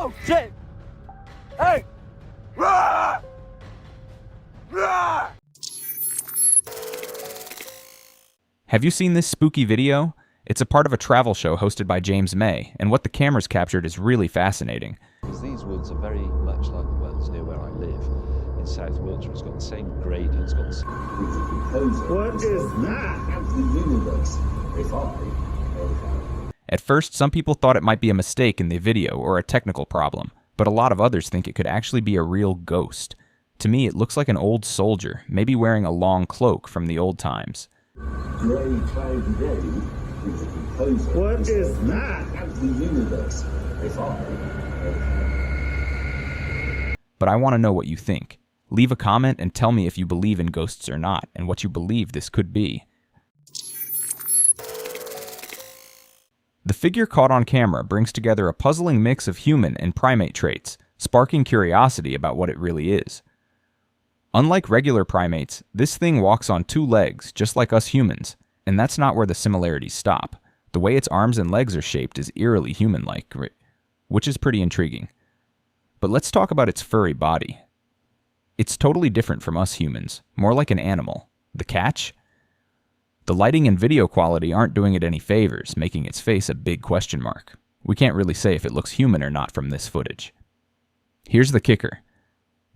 Oh, shit! Hey! Rah! Rah! Have you seen this spooky video? It's a part of a travel show hosted by James May, and what the cameras captured is really fascinating. Because these woods are very much like the ones near where I live in South Wiltshire. It's got the same grade, it's got the same... What is that? The universe. If I... At first, some people thought it might be a mistake in the video or a technical problem, but a lot of others think it could actually be a real ghost. To me, it looks like an old soldier, maybe wearing a long cloak from the old times. Grey cloudy day is a composer. What is that? The universe. If I... But I want to know what you think. Leave a comment and tell me if you believe in ghosts or not, and what you believe this could be. The figure caught on camera brings together a puzzling mix of human and primate traits, sparking curiosity about what it really is. Unlike regular primates, this thing walks on two legs, just like us humans, and that's not where the similarities stop. The way its arms and legs are shaped is eerily human-like, which is pretty intriguing. But let's talk about its furry body. It's totally different from us humans, more like an animal. The catch? The lighting and video quality aren't doing it any favors, making its face a big question mark. We can't really say if it looks human or not from this footage. Here's the kicker.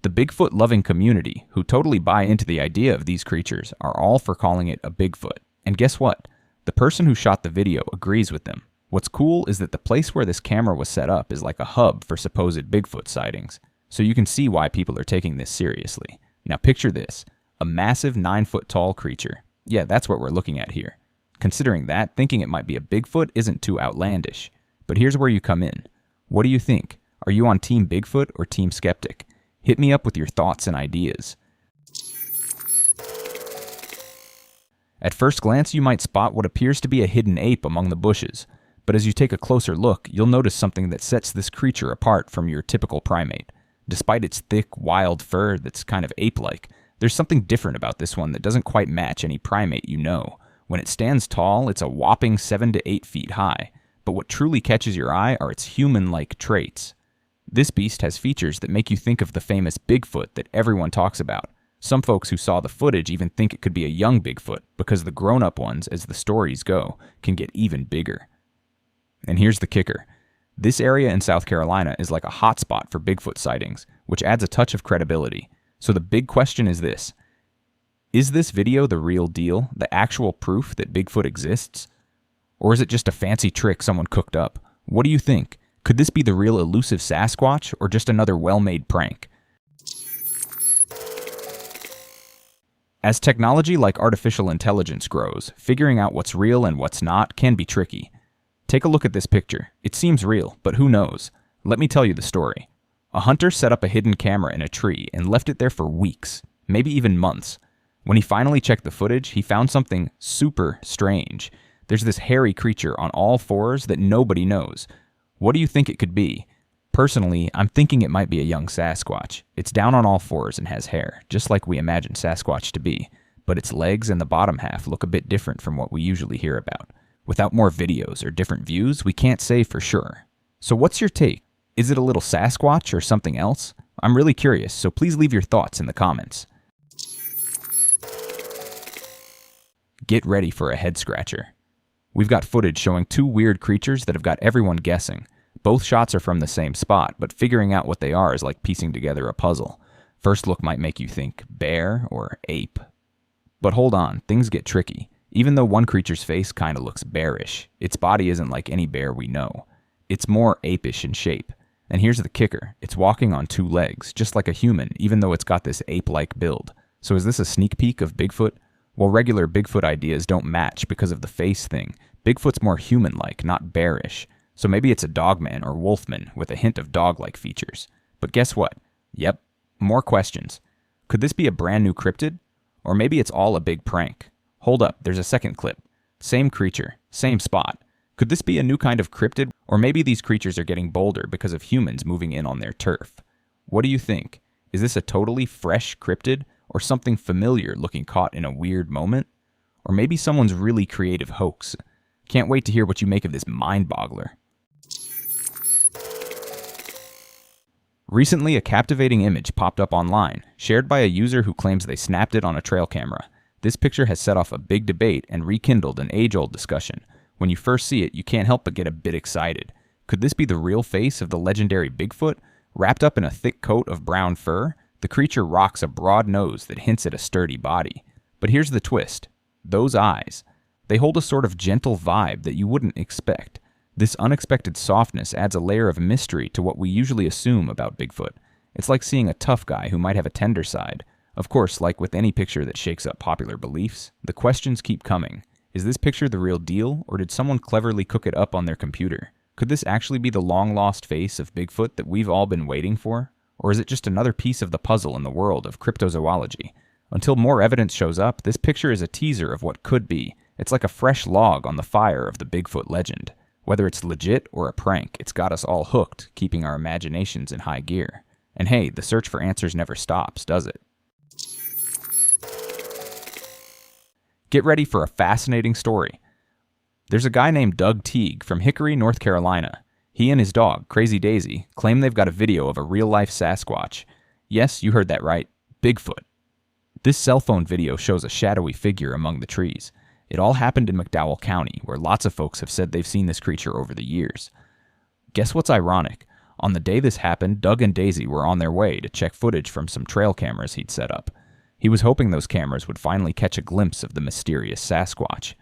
The Bigfoot-loving community, who totally buy into the idea of these creatures, are all for calling it a Bigfoot. And guess what? The person who shot the video agrees with them. What's cool is that the place where this camera was set up is like a hub for supposed Bigfoot sightings, so you can see why people are taking this seriously. Now picture this, a massive 9-foot-tall creature. Yeah, that's what we're looking at here. Considering that, thinking it might be a Bigfoot isn't too outlandish. But here's where you come in. What do you think? Are you on Team Bigfoot or Team Skeptic? Hit me up with your thoughts and ideas. At first glance, you might spot what appears to be a hidden ape among the bushes, but as you take a closer look, you'll notice something that sets this creature apart from your typical primate. Despite its thick, wild fur that's kind of ape-like, there's something different about this one that doesn't quite match any primate you know. When it stands tall, it's a whopping 7 to 8 feet high, but what truly catches your eye are its human-like traits. This beast has features that make you think of the famous Bigfoot that everyone talks about. Some folks who saw the footage even think it could be a young Bigfoot, because the grown-up ones, as the stories go, can get even bigger. And here's the kicker. This area in South Carolina is like a hotspot for Bigfoot sightings, which adds a touch of credibility. So the big question is this. Is this video the real deal, the actual proof that Bigfoot exists? Or is it just a fancy trick someone cooked up? What do you think? Could this be the real elusive Sasquatch, or just another well-made prank? As technology like artificial intelligence grows, figuring out what's real and what's not can be tricky. Take a look at this picture. It seems real, but who knows? Let me tell you the story. A hunter set up a hidden camera in a tree and left it there for weeks, maybe even months. When he finally checked the footage, he found something super strange. There's this hairy creature on all fours that nobody knows. What do you think it could be? Personally, I'm thinking it might be a young Sasquatch. It's down on all fours and has hair, just like we imagine Sasquatch to be. But its legs and the bottom half look a bit different from what we usually hear about. Without more videos or different views, we can't say for sure. So what's your take? Is it a little Sasquatch or something else? I'm really curious, so please leave your thoughts in the comments. Get ready for a head scratcher. We've got footage showing two weird creatures that have got everyone guessing. Both shots are from the same spot, but figuring out what they are is like piecing together a puzzle. First look might make you think bear or ape. But hold on, things get tricky. Even though one creature's face kinda looks bearish, its body isn't like any bear we know. It's more apish in shape. And here's the kicker, it's walking on two legs, just like a human, even though it's got this ape-like build. So is this a sneak peek of Bigfoot? Well, regular Bigfoot ideas don't match because of the face thing. Bigfoot's more human-like, not bearish. So maybe it's a dogman or wolfman with a hint of dog-like features. But guess what? Yep, more questions. Could this be a brand new cryptid? Or maybe it's all a big prank. Hold up, there's a second clip. Same creature, same spot. Could this be a new kind of cryptid? Or maybe these creatures are getting bolder because of humans moving in on their turf. What do you think? Is this a totally fresh cryptid? Or something familiar looking caught in a weird moment? Or maybe someone's really creative hoax? Can't wait to hear what you make of this mind-boggler. Recently, a captivating image popped up online, shared by a user who claims they snapped it on a trail camera. This picture has set off a big debate and rekindled an age-old discussion. When you first see it, you can't help but get a bit excited. Could this be the real face of the legendary Bigfoot? Wrapped up in a thick coat of brown fur, the creature rocks a broad nose that hints at a sturdy body. But here's the twist. Those eyes. They hold a sort of gentle vibe that you wouldn't expect. This unexpected softness adds a layer of mystery to what we usually assume about Bigfoot. It's like seeing a tough guy who might have a tender side. Of course, like with any picture that shakes up popular beliefs, the questions keep coming. Is this picture the real deal, or did someone cleverly cook it up on their computer? Could this actually be the long-lost face of Bigfoot that we've all been waiting for? Or is it just another piece of the puzzle in the world of cryptozoology? Until more evidence shows up, this picture is a teaser of what could be. It's like a fresh log on the fire of the Bigfoot legend. Whether it's legit or a prank, it's got us all hooked, keeping our imaginations in high gear. And hey, the search for answers never stops, does it? Get ready for a fascinating story. There's a guy named Doug Teague from Hickory, North Carolina. He and his dog, Crazy Daisy, claim they've got a video of a real-life Sasquatch. Yes, you heard that right, Bigfoot. This cell phone video shows a shadowy figure among the trees. It all happened in McDowell County, where lots of folks have said they've seen this creature over the years. Guess what's ironic? On the day this happened, Doug and Daisy were on their way to check footage from some trail cameras he'd set up. He was hoping those cameras would finally catch a glimpse of the mysterious Sasquatch.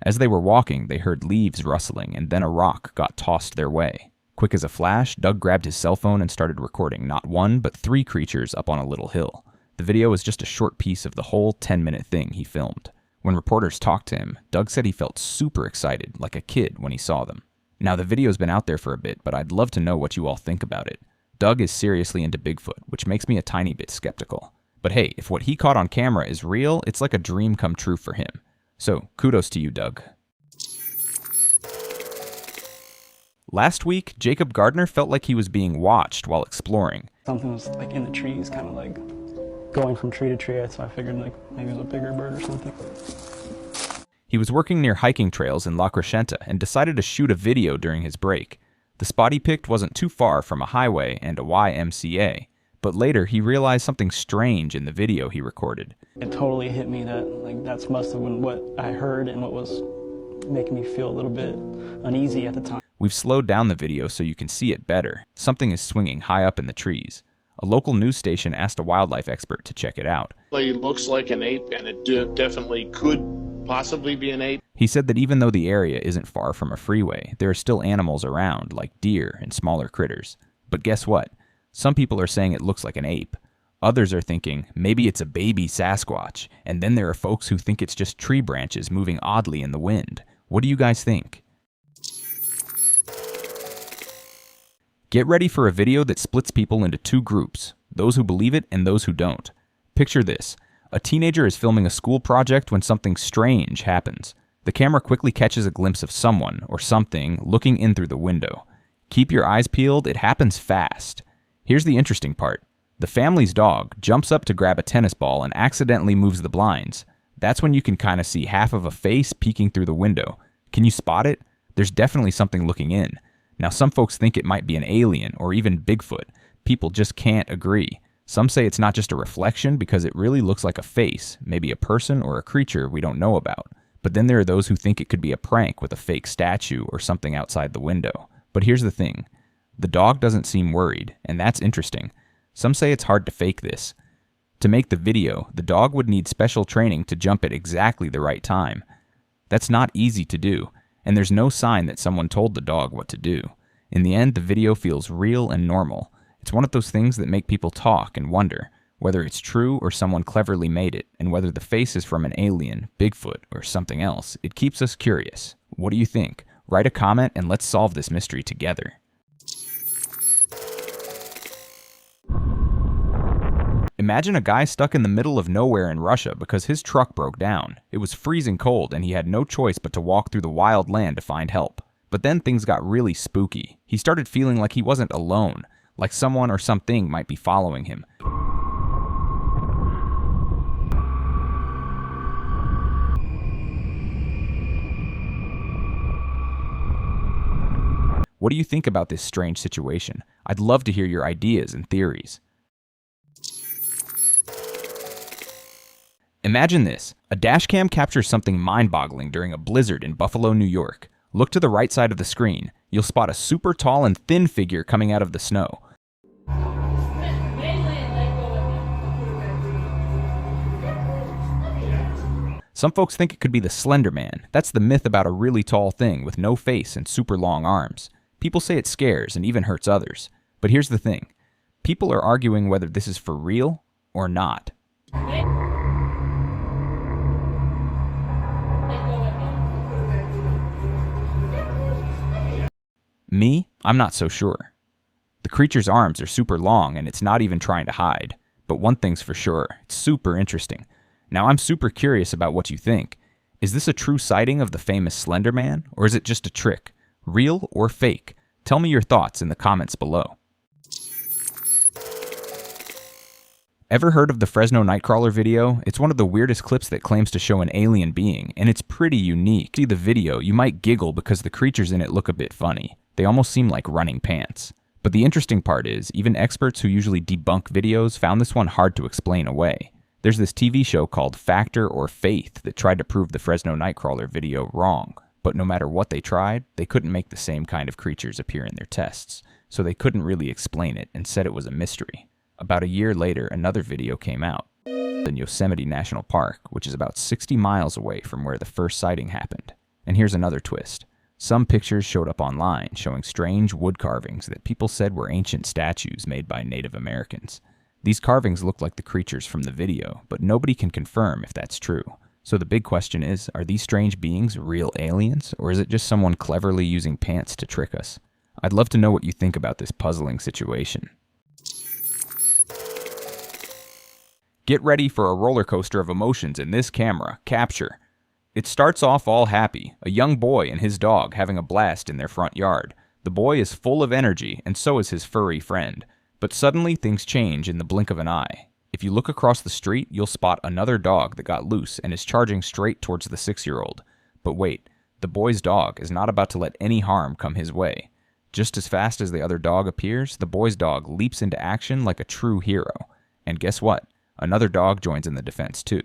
As they were walking, they heard leaves rustling, and then a rock got tossed their way. Quick as a flash, Doug grabbed his cell phone and started recording not one, but 3 creatures up on a little hill. The video was just a short piece of the whole 10-minute thing he filmed. When reporters talked to him, Doug said he felt super excited, like a kid, when he saw them. Now, the video's been out there for a bit, but I'd love to know what you all think about it. Doug is seriously into Bigfoot, which makes me a tiny bit skeptical. But hey, if what he caught on camera is real, it's like a dream come true for him. So, kudos to you, Doug. Last week, Jacob Gardner felt like he was being watched while exploring. Something was like in the trees, kind of like going from tree to tree, so I figured like maybe it was a bigger bird or something. He was working near hiking trails in La Crescenta and decided to shoot a video during his break. The spot he picked wasn't too far from a highway and a YMCA, but later he realized something strange in the video he recorded. It totally hit me that like that's must have been what I heard and what was making me feel a little bit uneasy at the time. We've slowed down the video so you can see it better. Something is swinging high up in the trees. A local news station asked a wildlife expert to check it out. It looks like an ape, and it definitely could possibly be an ape. He said that even though the area isn't far from a freeway, there are still animals around, like deer and smaller critters. But guess what? Some people are saying it looks like an ape. Others are thinking maybe it's a baby Sasquatch, and then there are folks who think it's just tree branches moving oddly in the wind. What do you guys think? Get ready for a video that splits people into 2 groups, those who believe it and those who don't. Picture this. A teenager is filming a school project when something strange happens. The camera quickly catches a glimpse of someone or something looking in through the window. Keep your eyes peeled, it happens fast. Here's the interesting part. The family's dog jumps up to grab a tennis ball and accidentally moves the blinds. That's when you can kind of see half of a face peeking through the window. Can you spot it? There's definitely something looking in. Now, some folks think it might be an alien or even Bigfoot. People just can't agree. Some say it's not just a reflection because it really looks like a face, maybe a person or a creature we don't know about. But then there are those who think it could be a prank with a fake statue or something outside the window. But here's the thing. The dog doesn't seem worried, and that's interesting. Some say it's hard to fake this. To make the video, the dog would need special training to jump at exactly the right time. That's not easy to do. And there's no sign that someone told the dog what to do. In the end, the video feels real and normal. It's one of those things that make people talk and wonder whether it's true or someone cleverly made it, and whether the face is from an alien, Bigfoot, or something else. It keeps us curious. What do you think? Write a comment and let's solve this mystery together. Imagine a guy stuck in the middle of nowhere in Russia because his truck broke down. It was freezing cold and he had no choice but to walk through the wild land to find help. But then things got really spooky. He started feeling like he wasn't alone, like someone or something might be following him. What do you think about this strange situation? I'd love to hear your ideas and theories. Imagine this. A dashcam captures something mind-boggling during a blizzard in Buffalo, New York. Look to the right side of the screen. You'll spot a super tall and thin figure coming out of the snow. Some folks think it could be the Slender Man. That's the myth about a really tall thing with no face and super long arms. People say it scares and even hurts others. But here's the thing. People are arguing whether this is for real or not. Me, I'm not so sure. The creature's arms are super long and it's not even trying to hide. But one thing's for sure, it's super interesting. Now I'm super curious about what you think. Is this a true sighting of the famous Slender Man, or is it just a trick? Real or fake? Tell me your thoughts in the comments below. Ever heard of the Fresno Nightcrawler video? It's one of the weirdest clips that claims to show an alien being, and it's pretty unique. See the video, you might giggle because the creatures in it look a bit funny. They almost seem like running pants. But the interesting part is, even experts who usually debunk videos found this one hard to explain away. There's this TV show called Factor or Faith that tried to prove the Fresno Nightcrawler video wrong. But no matter what they tried, they couldn't make the same kind of creatures appear in their tests. So they couldn't really explain it and said it was a mystery. About a year later, another video came out in Yosemite National Park, which is about 60 miles away from where the first sighting happened. And here's another twist. Some pictures showed up online showing strange wood carvings that people said were ancient statues made by Native Americans. These carvings look like the creatures from the video, but nobody can confirm if that's true. So the big question is, are these strange beings real aliens, or is it just someone cleverly using pants to trick us? I'd love to know what you think about this puzzling situation. Get ready for a roller coaster of emotions in this camera capture. It starts off all happy, a young boy and his dog having a blast in their front yard. The boy is full of energy, and so is his furry friend. But suddenly things change in the blink of an eye. If you look across the street, you'll spot another dog that got loose and is charging straight towards the 6-year-old. But wait, the boy's dog is not about to let any harm come his way. Just as fast as the other dog appears, the boy's dog leaps into action like a true hero. And guess what? Another dog joins in the defense too.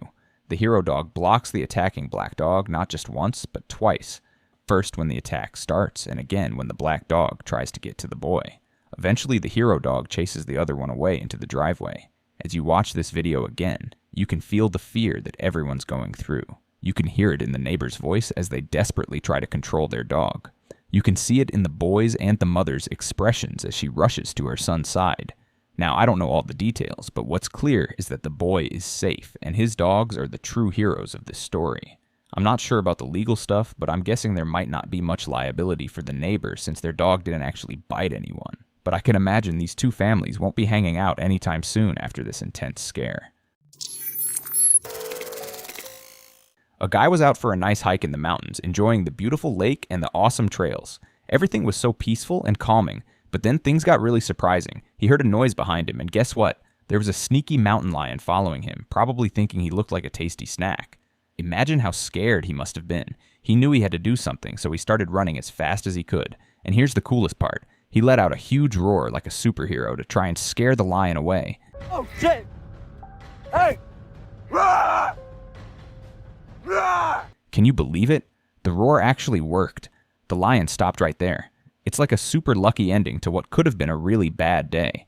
The hero dog blocks the attacking black dog not just once, but twice. First when the attack starts, and again when the black dog tries to get to the boy. Eventually the hero dog chases the other one away into the driveway. As you watch this video again, you can feel the fear that everyone's going through. You can hear it in the neighbor's voice as they desperately try to control their dog. You can see it in the boy's and the mother's expressions as she rushes to her son's side. Now, I don't know all the details, but what's clear is that the boy is safe, and his dogs are the true heroes of this story. I'm not sure about the legal stuff, but I'm guessing there might not be much liability for the neighbor since their dog didn't actually bite anyone. But I can imagine these two families won't be hanging out anytime soon after this intense scare. A guy was out for a nice hike in the mountains, enjoying the beautiful lake and the awesome trails. Everything was so peaceful and calming. But then things got really surprising. He heard a noise behind him, and guess what? There was a sneaky mountain lion following him, probably thinking he looked like a tasty snack. Imagine how scared he must have been. He knew he had to do something, so he started running as fast as he could. And here's the coolest part. He let out a huge roar like a superhero to try and scare the lion away. Oh, shit! Hey! Rah! Rah! Can you believe it? The roar actually worked. The lion stopped right there. It's like a super lucky ending to what could have been a really bad day.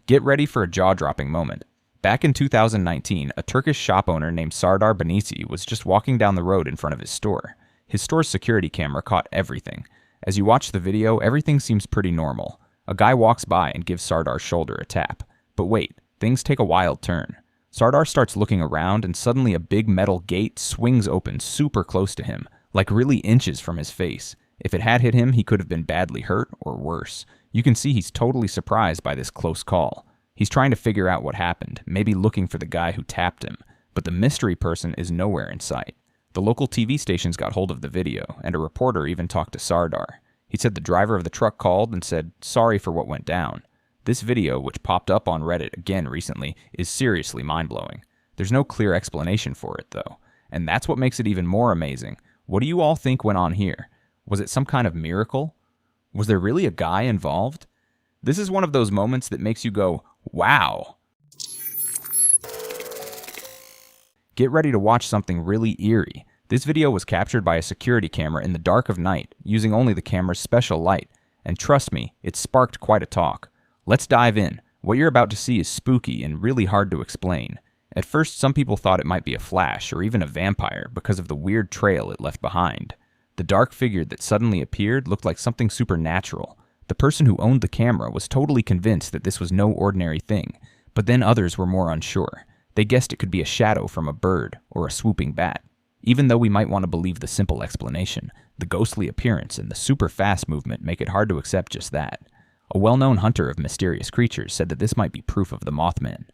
Get ready for a jaw-dropping moment. Back in 2019, a Turkish shop owner named Sardar Banisi was just walking down the road in front of his store. His store's security camera caught everything. As you watch the video, everything seems pretty normal. A guy walks by and gives Sardar's shoulder a tap. But wait, things take a wild turn. Sardar starts looking around and suddenly a big metal gate swings open super close to him, like really inches from his face. If it had hit him, he could have been badly hurt or worse. You can see he's totally surprised by this close call. He's trying to figure out what happened, maybe looking for the guy who tapped him, but the mystery person is nowhere in sight. The local TV stations got hold of the video, and a reporter even talked to Sardar. He said the driver of the truck called and said, "Sorry for what went down." This video, which popped up on Reddit again recently, is seriously mind-blowing. There's no clear explanation for it, though, and that's what makes it even more amazing. What do you all think went on here? Was it some kind of miracle? Was there really a guy involved? This is one of those moments that makes you go, wow. Get ready to watch something really eerie. This video was captured by a security camera in the dark of night, using only the camera's special light. And trust me, it sparked quite a talk. Let's dive in. What you're about to see is spooky and really hard to explain. At first, some people thought it might be a flash or even a vampire because of the weird trail it left behind. The dark figure that suddenly appeared looked like something supernatural. The person who owned the camera was totally convinced that this was no ordinary thing, but then others were more unsure. They guessed it could be a shadow from a bird or a swooping bat. Even though we might want to believe the simple explanation, the ghostly appearance and the super fast movement make it hard to accept just that. A well-known hunter of mysterious creatures said that this might be proof of the Mothman.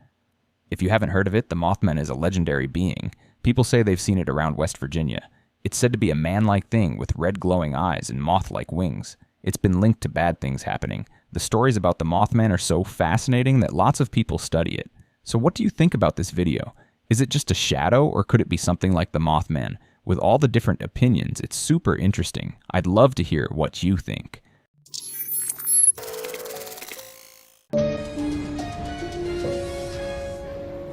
If you haven't heard of it, the Mothman is a legendary being. People say they've seen it around West Virginia. It's said to be a man-like thing with red glowing eyes and moth-like wings. It's been linked to bad things happening. The stories about the Mothman are so fascinating that lots of people study it. So what do you think about this video? Is it just a shadow, or could it be something like the Mothman? With all the different opinions, it's super interesting. I'd love to hear what you think.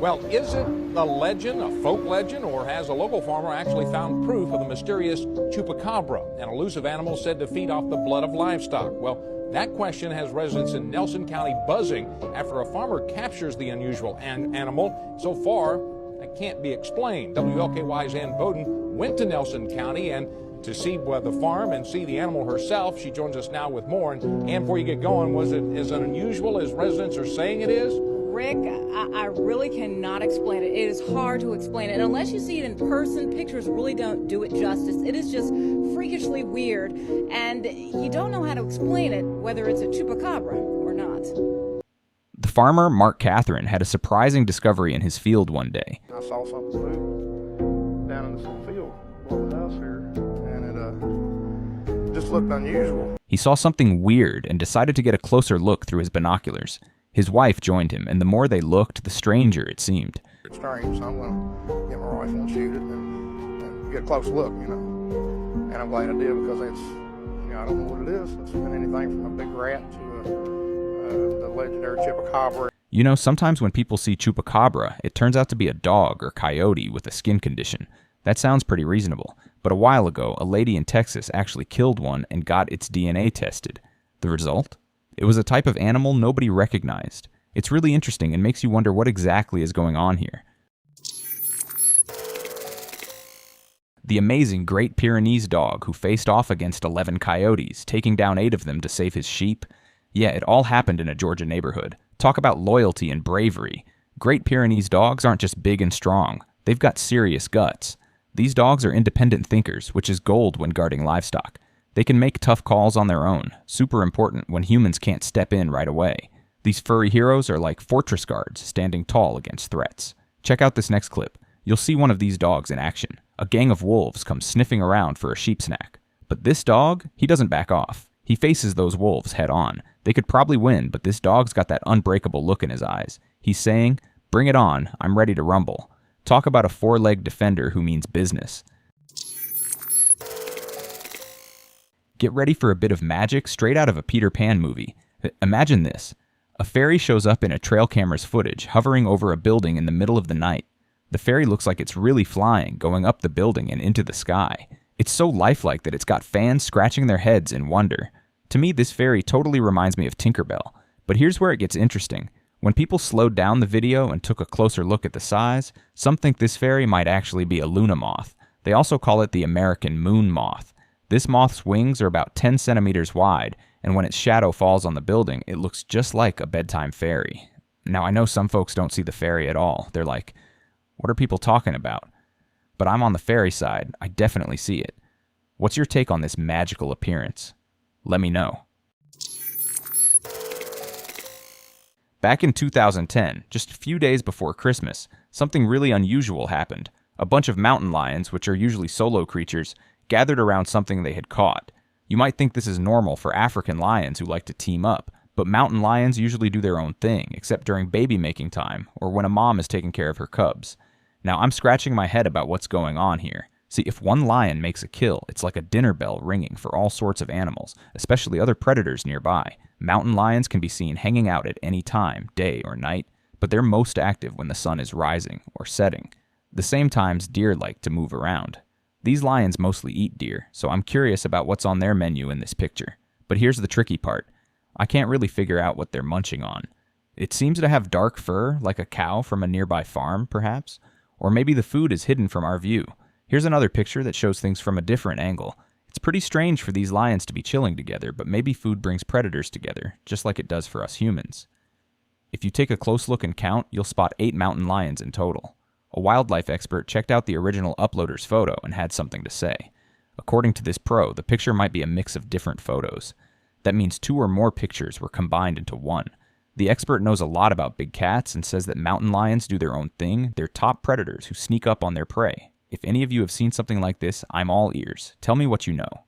Well, is it a legend, a folk legend, or has a local farmer actually found proof of the mysterious chupacabra, an elusive animal said to feed off the blood of livestock? Well, that question has residents in Nelson County buzzing after a farmer captures the unusual animal. So far, it can't be explained. WLKY's Ann Bowden went to Nelson County and to see the farm and see the animal herself. She joins us now with more. And before you get going, was it as unusual as residents are saying it is? Rick, I really cannot explain it. It is hard to explain it. And unless you see it in person, pictures really don't do it justice. It is just freakishly weird, and you don't know how to explain it, whether it's a chupacabra or not. The farmer, Mark Catherine, had a surprising discovery in his field one day. I saw something move down in this little field below the house here, and it just looked unusual. He saw something weird and decided to get a closer look through his binoculars. His wife joined him, and the more they looked, the stranger it seemed. It's strange, so I'm going to get my rifle and shoot it and get a close look, you know. And I'm glad I did, because it's, you know, I don't know what it is. It's been anything from a big rat to the legendary chupacabra. You know, sometimes when people see chupacabra, it turns out to be a dog or coyote with a skin condition. That sounds pretty reasonable, but a while ago, a lady in Texas actually killed one and got its DNA tested. The result? It was a type of animal nobody recognized. It's really interesting and makes you wonder what exactly is going on here. The amazing Great Pyrenees dog who faced off against 11 coyotes, taking down 8 of them to save his sheep. Yeah, it all happened in a Georgia neighborhood. Talk about loyalty and bravery. Great Pyrenees dogs aren't just big and strong. They've got serious guts. These dogs are independent thinkers, which is gold when guarding livestock. They can make tough calls on their own, super important when humans can't step in right away. These furry heroes are like fortress guards, standing tall against threats. Check out this next clip. You'll see one of these dogs in action. A gang of wolves comes sniffing around for a sheep snack. But this dog, he doesn't back off. He faces those wolves head on. They could probably win, but this dog's got that unbreakable look in his eyes. He's saying, "Bring it on, I'm ready to rumble." Talk about a four-legged defender who means business. Get ready for a bit of magic straight out of a Peter Pan movie. Imagine this. A fairy shows up in a trail camera's footage, hovering over a building in the middle of the night. The fairy looks like it's really flying, going up the building and into the sky. It's so lifelike that it's got fans scratching their heads in wonder. To me, this fairy totally reminds me of Tinkerbell. But here's where it gets interesting. When people slowed down the video and took a closer look at the size, some think this fairy might actually be a Luna moth. They also call it the American moon moth. This moth's wings are about 10 centimeters wide, and when its shadow falls on the building, it looks just like a bedtime fairy. Now, I know some folks don't see the fairy at all. They're like, what are people talking about? But I'm on the fairy side. I definitely see it. What's your take on this magical appearance? Let me know. Back in 2010, just a few days before Christmas, something really unusual happened. A bunch of mountain lions, which are usually solo creatures, gathered around something they had caught. You might think this is normal for African lions who like to team up, but mountain lions usually do their own thing, except during baby making time or when a mom is taking care of her cubs. Now, I'm scratching my head about what's going on here. See, if one lion makes a kill, it's like a dinner bell ringing for all sorts of animals, especially other predators nearby. Mountain lions can be seen hanging out at any time, day or night, but they're most active when the sun is rising or setting. The same times deer like to move around. These lions mostly eat deer, so I'm curious about what's on their menu in this picture. But here's the tricky part. I can't really figure out what they're munching on. It seems to have dark fur, like a cow from a nearby farm, perhaps? Or maybe the food is hidden from our view. Here's another picture that shows things from a different angle. It's pretty strange for these lions to be chilling together, but maybe food brings predators together, just like it does for us humans. If you take a close look and count, you'll spot 8 mountain lions in total. A wildlife expert checked out the original uploader's photo and had something to say. According to this pro, the picture might be a mix of different photos. That means 2 or more pictures were combined into one. The expert knows a lot about big cats and says that mountain lions do their own thing. They're top predators who sneak up on their prey. If any of you have seen something like this, I'm all ears. Tell me what you know.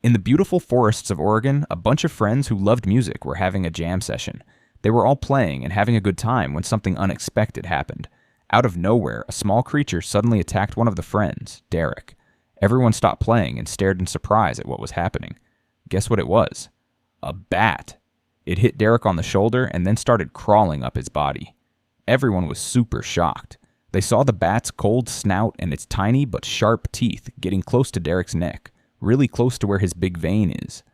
In the beautiful forests of Oregon, a bunch of friends who loved music were having a jam session. They were all playing and having a good time when something unexpected happened. Out of nowhere, a small creature suddenly attacked one of the friends, Derek. Everyone stopped playing and stared in surprise at what was happening. Guess what it was? A bat. It hit Derek on the shoulder and then started crawling up his body. Everyone was super shocked. They saw the bat's cold snout and its tiny but sharp teeth getting close to Derek's neck, really close to where his big vein is.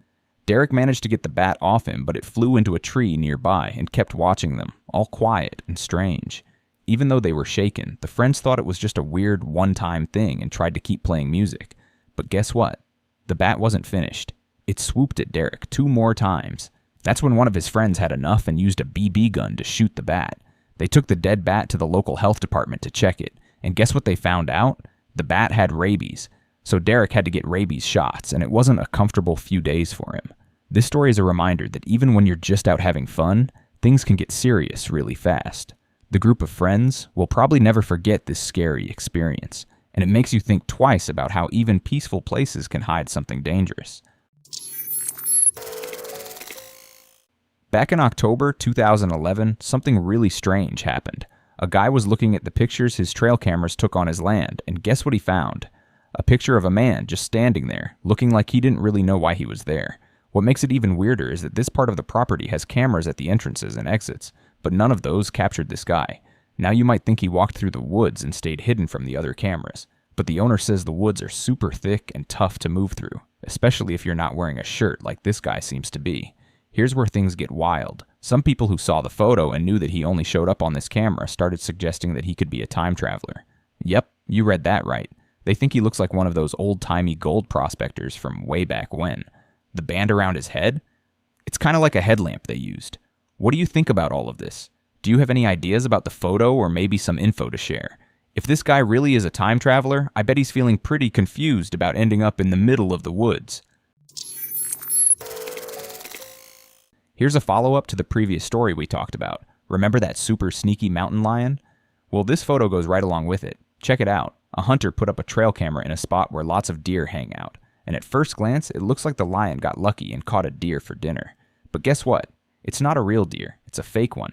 Derek managed to get the bat off him, but it flew into a tree nearby and kept watching them, all quiet and strange. Even though they were shaken, the friends thought it was just a weird one-time thing and tried to keep playing music. But guess what? The bat wasn't finished. It swooped at Derek 2 more times. That's when one of his friends had enough and used a BB gun to shoot the bat. They took the dead bat to the local health department to check it, and guess what they found out? The bat had rabies. So Derek had to get rabies shots, and it wasn't a comfortable few days for him. This story is a reminder that even when you're just out having fun, things can get serious really fast. The group of friends will probably never forget this scary experience, and it makes you think twice about how even peaceful places can hide something dangerous. Back in October 2011, something really strange happened. A guy was looking at the pictures his trail cameras took on his land, and guess what he found? A picture of a man just standing there, looking like he didn't really know why he was there. What makes it even weirder is that this part of the property has cameras at the entrances and exits, but none of those captured this guy. Now you might think he walked through the woods and stayed hidden from the other cameras, but the owner says the woods are super thick and tough to move through, especially if you're not wearing a shirt like this guy seems to be. Here's where things get wild. Some people who saw the photo and knew that he only showed up on this camera started suggesting that he could be a time traveler. Yep, you read that right. They think he looks like one of those old-timey gold prospectors from way back when. The band around his head? It's kind of like a headlamp they used. What do you think about all of this? Do you have any ideas about the photo or maybe some info to share? If this guy really is a time traveler, I bet he's feeling pretty confused about ending up in the middle of the woods. Here's a follow-up to the previous story we talked about. Remember that super sneaky mountain lion? Well, this photo goes right along with it. Check it out. A hunter put up a trail camera in a spot where lots of deer hang out. And at first glance, it looks like the lion got lucky and caught a deer for dinner. But guess what? It's not a real deer. It's a fake one.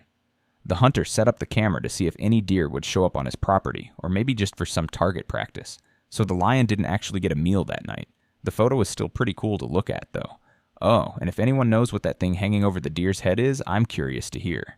The hunter set up the camera to see if any deer would show up on his property, or maybe just for some target practice. So the lion didn't actually get a meal that night. The photo is still pretty cool to look at, though. Oh, and if anyone knows what that thing hanging over the deer's head is, I'm curious to hear.